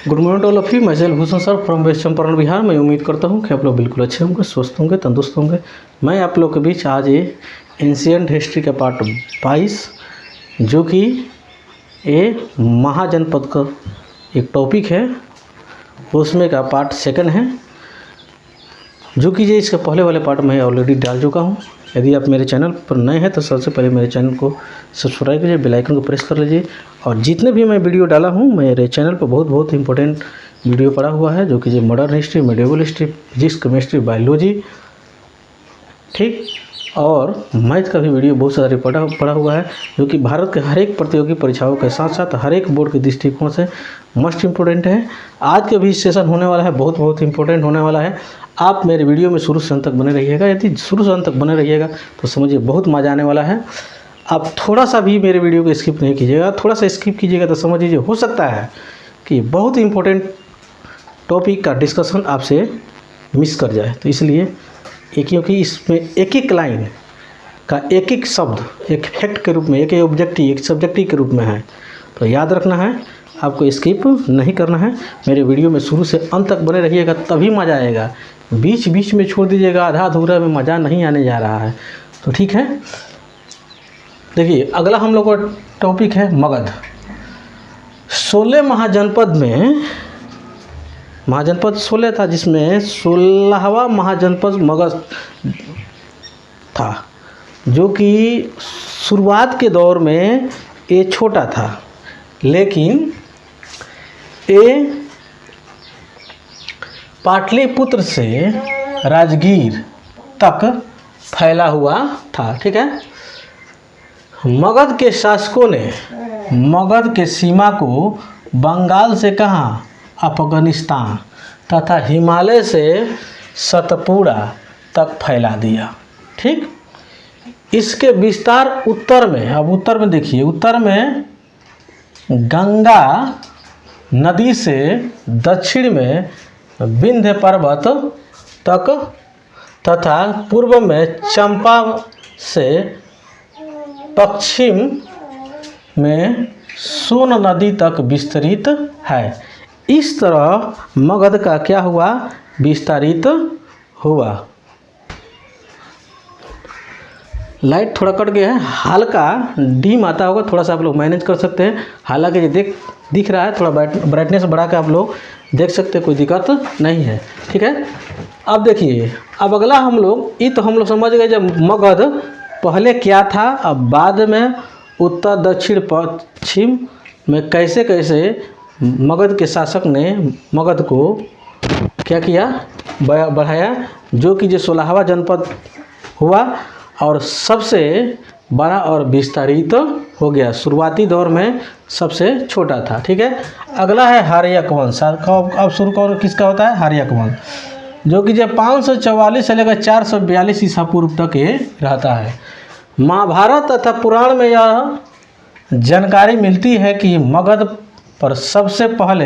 Good morning to all of you. मैं Jail Bhushan sir from west Champaran Bihar. मैं उम्मीद करता हूँ कि आप लोग बिल्कुल अच्छे होंगे, स्वस्थ होंगे, तंदुरुस्त होंगे। मैं आप लोग के बीच आज ये एंशिएंट हिस्ट्री का पार्ट 22 जो कि ये महाजनपद का एक टॉपिक है उसमें का पार्ट 2 है, जो कि ये इसके पहले वाले पार्ट में ऑलरेडी डाल चुका हूँ। यदि आप मेरे चैनल पर नए हैं तो सबसे पहले मेरे चैनल को सब्सक्राइब कीजिए, बेल आइकन को प्रेस कर लीजिए। और जितने भी मैं वीडियो डाला हूँ मेरे चैनल पर बहुत इंपॉर्टेंट वीडियो पड़ा हुआ है, जो कि ये modern history, medieval history, physics, chemistry, biology, ठीक, और मैथ का भी वीडियो बहुत सारे पड़ा हुआ है, जो कि भारत के हर एक प्रतियोगी परीक्षाओं के साथ साथ हर एक बोर्ड के दृष्टिकोण से मस्ट इम्पोर्टेंट है। आज का भी सेशन होने वाला है, बहुत इंपॉर्टेंट होने वाला है। आप मेरे वीडियो में शुरू से अंत तक बने रहिएगा। यदि शुरू से अंत तक बने रहिएगा तो समझिए बहुत मज़ा आने वाला है। आप थोड़ा सा भी मेरे वीडियो को स्किप नहीं कीजिएगा, थोड़ा सा स्किप कीजिएगा तो समझ लीजिए हो सकता है कि बहुत इंपॉर्टेंट टॉपिक का डिस्कशन आपसे मिस कर जाए। तो इसलिए क्योंकि इसमें एक लाइन का एक शब्द एक फैक्ट के रूप में, एक ऑब्जेक्टिव, एक सब्जेक्टिव के रूप में है, तो याद रखना है, आपको स्किप नहीं करना है। मेरे वीडियो में शुरू से अंत तक बने रहिएगा, तभी मज़ा आएगा। बीच में छोड़ दीजिएगा, आधा अधूरा में मज़ा नहीं आने जा रहा है। तो ठीक है, देखिए अगला हम लोग का टॉपिक है मगध। 16 महाजनपद में, महाजनपद 16 था, जिसमें 16वां महाजनपद मगध था, जो कि शुरुआत के दौर में ये छोटा था, लेकिन ये पाटलिपुत्र से राजगीर तक फैला हुआ था। ठीक है, मगध के शासकों ने मगध के सीमा को बंगाल से कहाँ, अफगानिस्तान तथा हिमालय से सतपुड़ा तक फैला दिया। ठीक, इसके विस्तार उत्तर में, अब उत्तर में देखिए, उत्तर में गंगा नदी से दक्षिण में विंध्य पर्वत तक तथा पूर्व में चंपा से पश्चिम में सोन नदी तक विस्तरित है। इस तरह मगध का क्या हुआ, विस्तारित हुआ। लाइट थोड़ा कट गया है, हल्का डीम आता होगा, थोड़ा सा आप लोग मैनेज कर सकते हैं। हालांकि ये दिख रहा है, थोड़ा ब्राइटनेस बढ़ा के आप लोग देख सकते हैं, कोई दिक्कत नहीं है। ठीक है, अब देखिए, अब अगला हम लोग, ये तो हम लोग समझ गए जब मगध पहले क्या था, अब बाद में उत्तर दक्षिण पश्चिम में कैसे कैसे मगध के शासक ने मगध को क्या किया, बढ़ाया, जो कि जो 16वां जनपद हुआ और सबसे बड़ा और विस्तारित हो गया। शुरुआती दौर में सबसे छोटा था। ठीक है, अगला है हार्यक वंश। अब शुरू कौन किसका होता है, हार्यक वंश, जो कि जब 544 से लेकर 442 ईसा पूर्व तक ये रहता है। महाभारत तथा पुराण में यह जानकारी मिलती है कि मगध पर सबसे पहले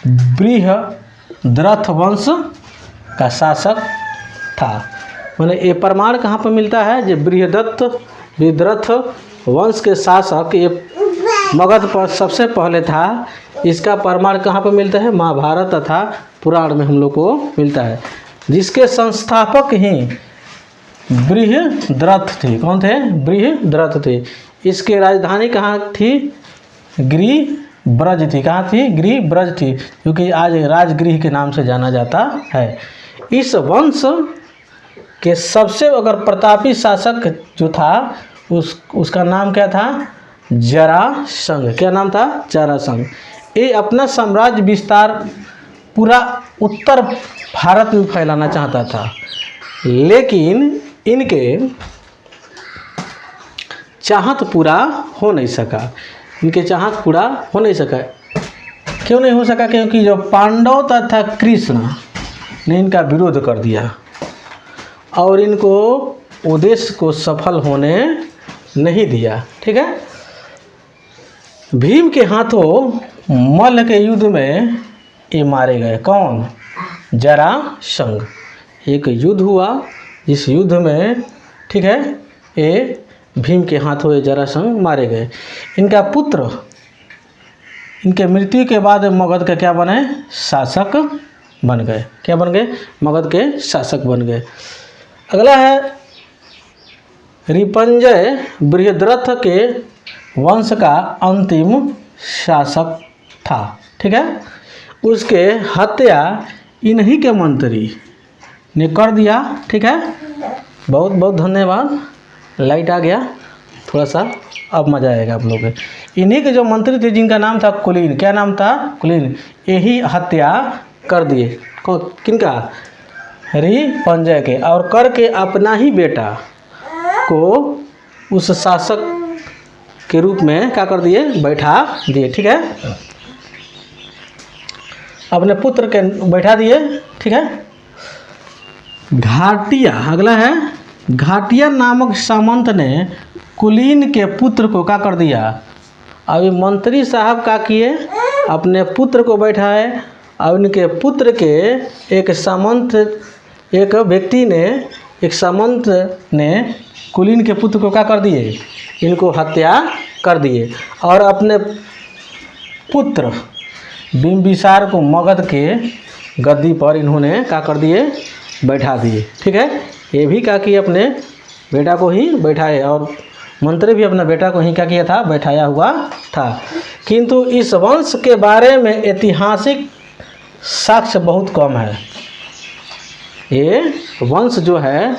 बृहद्रथ वंश का शासक था। मैंने ये प्रमाण कहाँ पर मिलता है, जो बृहद्रथ वंश के शासक ये मगध पर सबसे पहले था। इसका प्रमाण कहाँ पर मिलता है, महाभारत तथा पुराण में हम लोग को मिलता है, जिसके संस्थापक ही बृहद्रथ थे। कौन थे, बृहद्रथ थे। इसकी राजधानी कहाँ थी, गृहब्रज थी। कहाँ थी, गृहब्रज थी, क्योंकि आज राजगृह के नाम से जाना जाता है। इस वंश के सबसे अगर प्रतापी शासक जो था उसका नाम क्या था, जरासंध। क्या नाम था, जरासंध। ये अपना साम्राज्य विस्तार पूरा उत्तर भारत में फैलाना चाहता था, लेकिन इनके चाहत पूरा हो नहीं सका। इनके चाहत पूरा हो नहीं सका। क्यों नहीं हो सका, क्योंकि जो पांडव तथा कृष्ण ने इनका विरोध कर दिया और इनको उद्देश्य को सफल होने नहीं दिया। ठीक है, भीम के हाथों मल्ल के युद्ध में ये मारे गए। कौन, जरासंध। एक युद्ध हुआ, इस युद्ध में, ठीक है, ये भीम के हाथों ये जरासंध मारे गए। इनका पुत्र इनके मृत्यु के बाद मगध के क्या बने, शासक बन गए। क्या बन गए, मगध के शासक बन गए। अगला है रिपंजय बृहद्रथ के वंश का अंतिम शासक था। ठीक है, उसके हत्या इन्हीं के मंत्री ने कर दिया। ठीक है, बहुत बहुत धन्यवाद। लाइट आ गया थोड़ा सा, अब मज़ा आएगा आप लोग के। इन्हीं के जो मंत्री थे जिनका नाम था कुलीन, क्या नाम था, कुलीन, यही हत्या कर दिए। किनका, रिपंजय के, और करके अपना ही बेटा को उस शासक के रूप में क्या कर दिए, बैठा दिए। ठीक है, अपने पुत्र के बैठा दिए। ठीक है, घाटिया, अगला है घाटिया नामक सामंत ने कुलीन के पुत्र को क्या कर दिया। अभी मंत्री साहब क्या किए, अपने पुत्र को बैठाए, और उनके पुत्र के एक सामंत, एक व्यक्ति ने, एक सामंत ने कुलीन के पुत्र को क्या कर दिए, इनको हत्या कर दिए, और अपने पुत्र बिंबिसार को मगध के गद्दी पर इन्होंने क्या कर दिए, बैठा दिए। ठीक है, ये भी क्या किए, अपने बेटा को ही बैठाए, और मंत्री भी अपना बेटा को ही क्या किया था, बैठाया हुआ था। किंतु इस वंश के बारे में ऐतिहासिक साक्ष्य बहुत कम है। ये वंश जो है,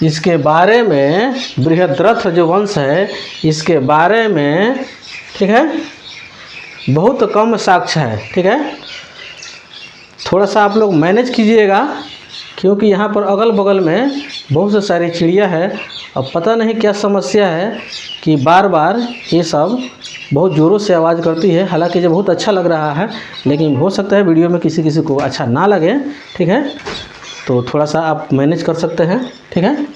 इसके बारे में, बृहद्रथ जो वंश है, इसके बारे में, ठीक है, बहुत कम साक्ष्य है। ठीक है, थोड़ा सा आप लोग मैनेज कीजिएगा, क्योंकि यहाँ पर अगल बगल में बहुत से सारी चिड़िया है, अब पता नहीं क्या समस्या है कि बार बार ये सब बहुत ज़ोरों से आवाज़ करती है। हालांकि ये बहुत अच्छा लग रहा है, लेकिन हो सकता है वीडियो में किसी किसी को अच्छा ना लगे। ठीक है, तो थोड़ा सा आप मैनेज कर सकते हैं। ठीक है,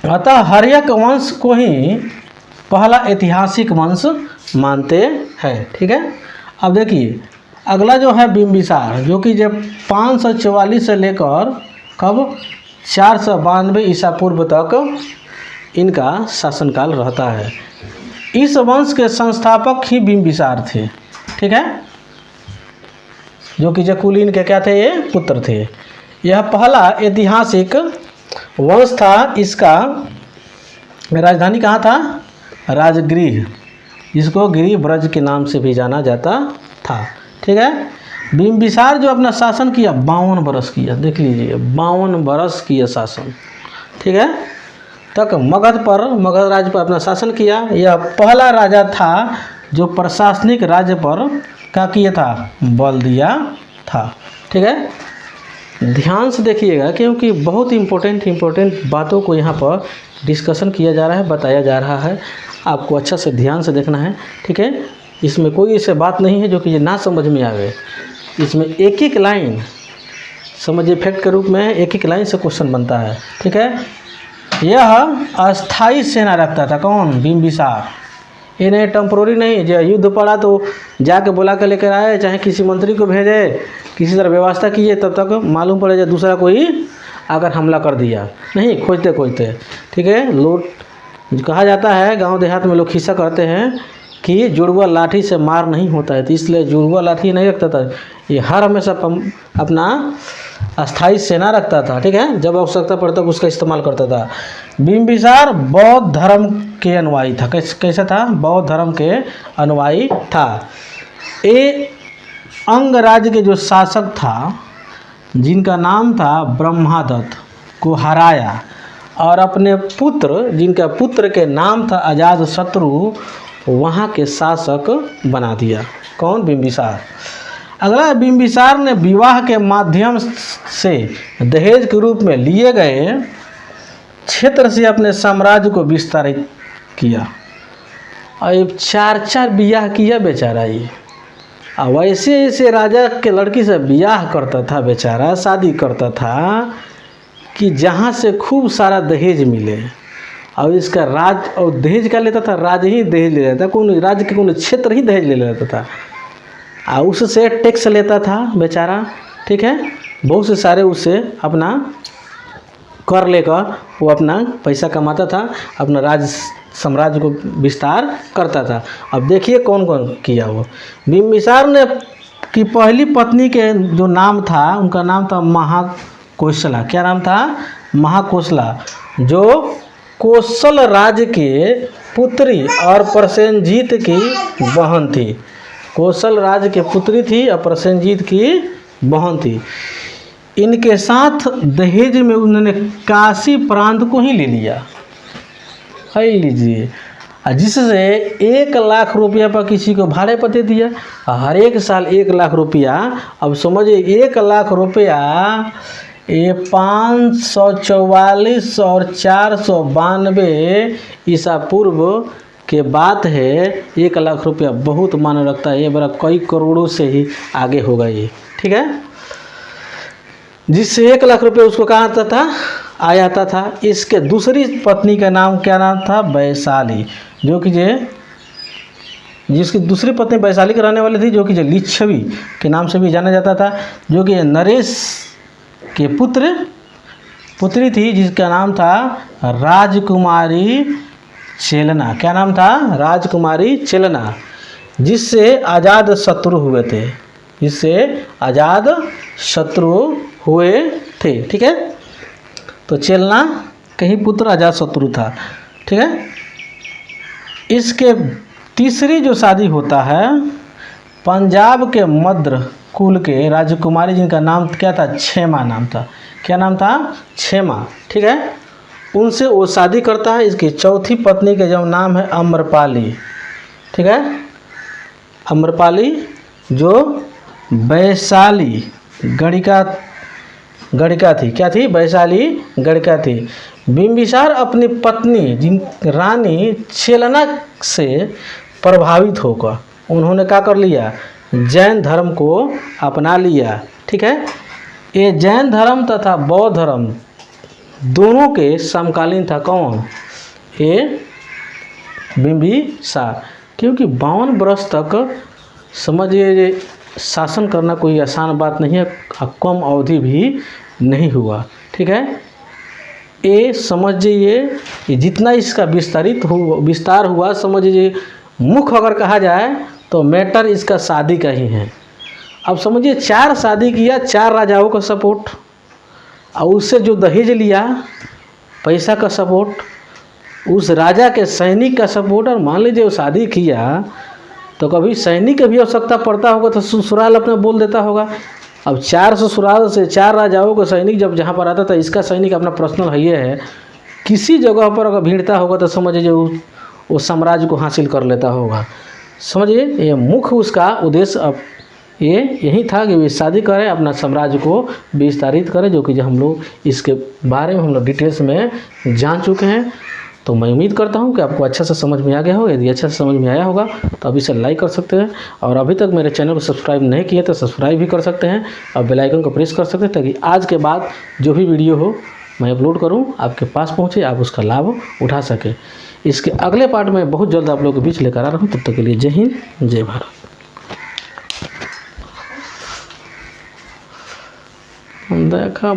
अतः हर्यक वंश को ही पहला ऐतिहासिक वंश मानते हैं। ठीक है, अब देखिए अगला जो है बिंबिसार, जो कि जब 544 से लेकर कब 492 ईसा पूर्व तक इनका शासनकाल रहता है। इस वंश के संस्थापक ही बिंबिसार थे। ठीक है, जो कि कुलीन के क्या थे, ये पुत्र थे। यह पहला ऐतिहासिक वंश था। इसका राजधानी कहाँ था, राजगृह, जिसको गिरि ब्रज के नाम से भी जाना जाता था। ठीक है, बिंबिसार जो अपना शासन किया 52 बरस किया, देख लीजिए 52 बरस किया शासन। ठीक है, तक मगध राज्य पर अपना शासन किया। यह पहला राजा था जो प्रशासनिक राज्य पर क्या किया था, बल दिया था। ठीक है, ध्यान से देखिएगा, क्योंकि बहुत इम्पोर्टेंट बातों को यहाँ पर डिस्कशन किया जा रहा है, बताया जा रहा है। आपको अच्छा से ध्यान से देखना है। ठीक है, इसमें कोई ऐसे बात नहीं है जो कि ये ना समझ में आवे। इसमें एक एक लाइन समझिए, फैक्ट के रूप में एक एक लाइन से क्वेश्चन बनता है। ठीक है, यह अस्थाई सेना रखता था। कौन, बिंबिसार। इन्हें टेम्पोररी नहीं, जो युद्ध पड़ा तो जाके बुला कर लेकर आए, चाहे किसी मंत्री को भेजे, किसी तरह व्यवस्था कीजिए, तब तक मालूम पड़े जो दूसरा कोई अगर हमला कर दिया, नहीं खोजते खोजते। ठीक है, लूट कहा जाता है, गांव देहात में लोग खिस्सा करते हैं कि जुड़वा लाठी से मार नहीं होता है, तो इसलिए जुड़वा लाठी नहीं रखता था, ये हर हमेशा अपना अस्थाई सेना रखता था। ठीक है, जब आवश्यकता पड़ता उसका इस्तेमाल करता था। बिंबिसार बौद्ध धर्म के अनुयायी था। कैसा था, बौद्ध धर्म के अनुयायी था। ये अंग राज्य के जो शासक था, जिनका नाम था ब्रह्मादत्त, को हराया, और अपने पुत्र, जिनका पुत्र के नाम था अजातशत्रु, वहाँ के शासक बना दिया। कौन, बिंबिसार। अगला, बिंबिसार ने विवाह के माध्यम से दहेज के रूप में लिए गए क्षेत्र से अपने साम्राज्य को विस्तारित किया। और 4 ब्याह किया बेचारा ये। और वैसे ऐसे राजा के लड़की से ब्याह करता था बेचारा, शादी करता था कि जहाँ से खूब सारा दहेज मिले। और इसका राज, और दहेज का लेता था, राज ही दहेज ले लेता था, कौन राज्य के कौन क्षेत्र ही दहेज ले लेता था, और उससे टैक्स लेता था बेचारा। ठीक है, बहुत से सारे उससे अपना कर लेकर वो अपना पैसा कमाता था, अपना राज साम्राज्य को विस्तार करता था। अब देखिए कौन कौन किया वो। बिंबिसार ने की पहली पत्नी के जो नाम था, उनका नाम था महाकोशला। क्या नाम था? महाकोशला, जो कोसल राज्य के पुत्री और प्रसेनजीत की बहन थी। कोसल राज्य के पुत्री थी और प्रसेनजीत की बहन थी। इनके साथ दहेज में उन्होंने काशी प्रांत को ही ले लिया है, लीजिए, जिससे 1,00,000 रुपया पर किसी को भाड़े पर दे दिया। हर एक साल 1,00,000 रुपया। अब समझिए 1,00,000 रुपया ये 544 और 492 ईसा पूर्व के बात है। 1,00,000 रुपया बहुत मायने रखता है, ये बड़ा कई करोड़ों से ही आगे होगा ये, ठीक है। जिससे 1,00,000 रुपये उसको कहाँ आता था? आ जाता था। इसके दूसरी पत्नी का नाम क्या नाम था? वैशाली, जो कि जिसकी दूसरी पत्नी वैशाली के रहने वाली थी, जो कि लिच्छवी के नाम से भी जाना जाता था, जो कि नरेश के पुत्री थी, जिसका नाम था राजकुमारी चेलना। क्या नाम था? राजकुमारी चेलना, जिससे आज़ाद शत्रु हुए थे, ठीक है। तो चेलना कहीं पुत्र अजात शत्रु था, ठीक है। इसके तीसरी जो शादी होता है, पंजाब के मद्र कुल के राजकुमारी, जिनका नाम क्या था? क्षेमा नाम था। क्या नाम था? क्षेमा, ठीक है। उनसे वो शादी करता है। इसकी चौथी पत्नी का जो नाम है अम्रपाली, ठीक है। अम्रपाली जो वैशाली गणिका थी। क्या थी? वैशाली गणिका थी। बिंबिसार अपनी पत्नी रानी चेलना से प्रभावित होकर उन्होंने क्या कर लिया? जैन धर्म को अपना लिया, ठीक है। ये जैन धर्म तथा बौद्ध धर्म दोनों के समकालीन था। कौन? ये बिंबिसार, क्योंकि 52 वर्ष तक समझिए शासन करना कोई आसान बात नहीं है, कम अवधि भी नहीं हुआ, ठीक है। ये समझिए जितना इसका विस्तार हुआ, समझिए मुख्य अगर कहा जाए तो मैटर इसका शादी का ही है। अब समझिए 4 शादी किया, 4 राजाओं का सपोर्ट, और उससे जो दहेज लिया, पैसा का सपोर्ट, उस राजा के सैनिक का सपोर्ट, और मान लीजिए वो शादी किया तो कभी सैनिक की भी आवश्यकता पड़ता होगा तो ससुराल अपना बोल देता होगा। अब 4 ससुराल से 4 राजाओं का सैनिक जब जहाँ पर आता था, इसका सैनिक अपना पर्सनल है, किसी जगह पर अगर भीड़ता होगा तो समझिए वो साम्राज्य को हासिल कर लेता होगा। समझिए ये मुख्य उसका उद्देश्य अब ये यही था कि वे शादी करें, अपना साम्राज्य को विस्तारित करें, जो कि हम लोग इसके बारे में हम लोग डिटेल्स में जान चुके हैं। तो मैं उम्मीद करता हूं कि आपको अच्छा से समझ में आ गया होगा। यदि अच्छा से समझ में आया होगा तो अभी से लाइक कर सकते हैं, और अभी तक मेरे चैनल को सब्सक्राइब नहीं किए तो सब्सक्राइब भी कर सकते हैं, और बेल आइकन को प्रेस कर सकते हैं, ताकि आज के बाद जो भी वीडियो हो मैं अपलोड करूं आपके पास पहुंचे, आप उसका लाभ उठा सकें। इसके अगले पार्ट में बहुत जल्द आप लोगों के बीच लेकर आ रहा हूँ। तब तक के लिए जय हिंद, जय भारत। देखा